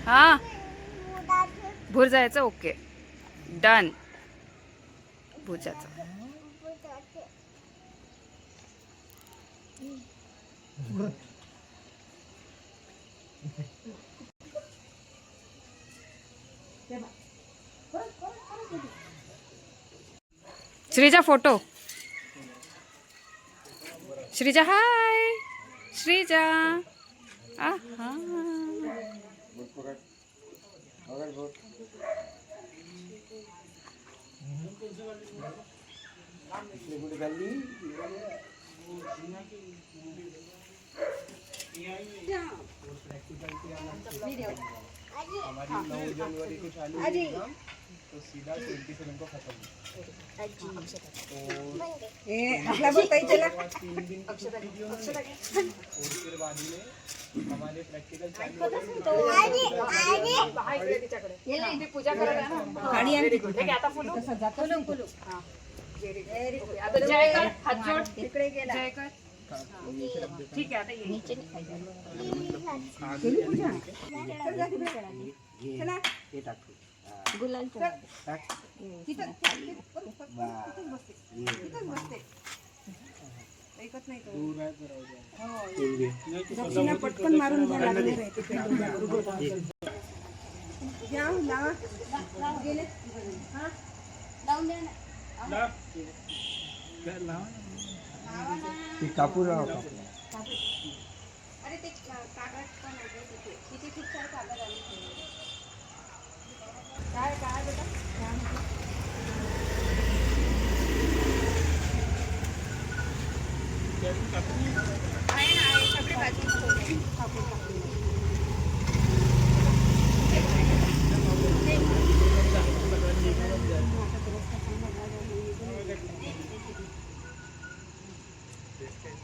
हा भूर जायचं. Okay done. भुजाचं श्रीजा फोटो. श्रीजा हाय. श्रीजा आहा. हमारी 9 जनवरी को चालू हुई एग्जाम, तो सीधा 27 को खत्म। तो 3 दिन की छुट्टी दी उन्होंने, और फिर बाद में हमारे प्रैक्टिकल चालू हुए। पूजा करायला ना गाडी आणि तिकडे आता फुलू फुलू. हां आता जय कर. हात जोड. तिकडे गेला. जय कर. ठीक आहे आता ये. नीचे केली पूजा. चला हे टाक. गुलाल टाक. तिथं बसते. ऐकत नाही तो. दूर आहे दक्षिणा पटकन मारून घ्या लागले रे तिकडे. जाऊ लावा गेले. हां लावून द्या ना. कापूर राव. अरे ते कागद पण आहे तिथे. तिथे खूप सारे कागद आले. काय काय बेटा आहे ना सगळे बाजू कापूर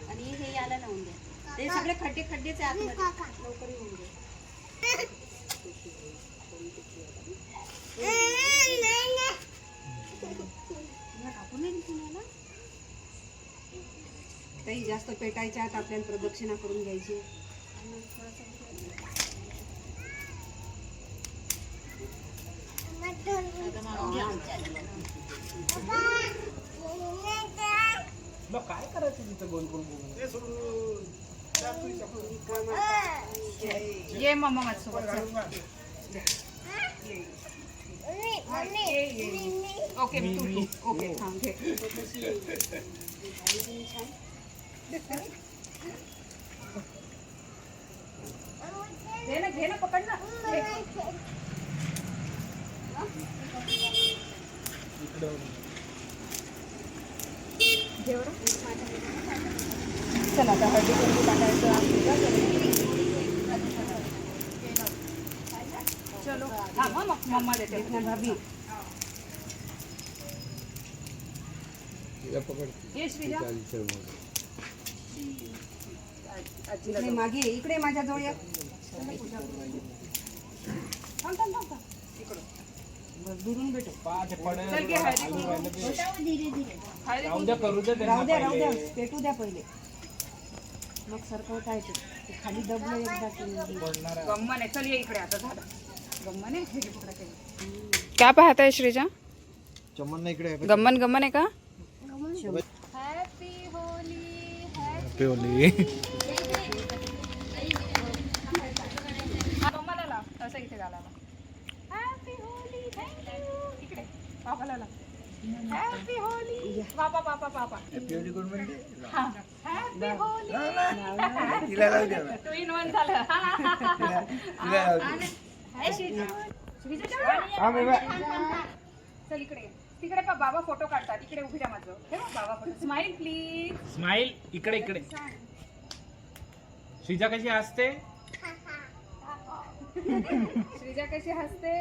आणि हे याला लावून द्या. ते सगळे खड्डेच आतमध्ये लवकर येऊन द्या. काही जास्त पेटायच्या आत आपल्याला प्रदक्षिणा करून घ्यायची. काय करायचं तिथं गोल गोल गोल. ये मम्मा माझ्यासोबत. ओके ओके हां घे. घे ना पकड ना. चला आता हळदी कुंकू टाकायचं. चलो हां मग मम्मा देते ना भाभी. ये श्रीजा इकडे मागे इकडे माझ्या जवळ या. दुरून भेटू. राहू द्या पेटू द्या पहिले. मग सरकवता येते. खाली दबलं एकदा. गम्मन आहे. चल ये इकडे आता. झालं गम्मन आहे. क्या पाहत आहे श्रीजा? चमन इकडे गम्मन आहे का? हॅपी होली. हॅपी होली. गम्माला लाव. असं इथे घालायला. हॅपी होली. थँक्यू. इकडे पापाला लाव. हॅपी होली. पापा हॅपी होली कोण म्हणते? हां हॅपी होली. तिला लावू द्या. 2 in 1 झालं. तिला लावू द्या. चल इकडे तिकडे बाबा फोटो काढतात. इकडे उभी राहा माझं. बाबा फोटो. Smile please. स्माइल. इकडे इकडे. श्रीजा कशी हसते? श्रीजा कशी हसते?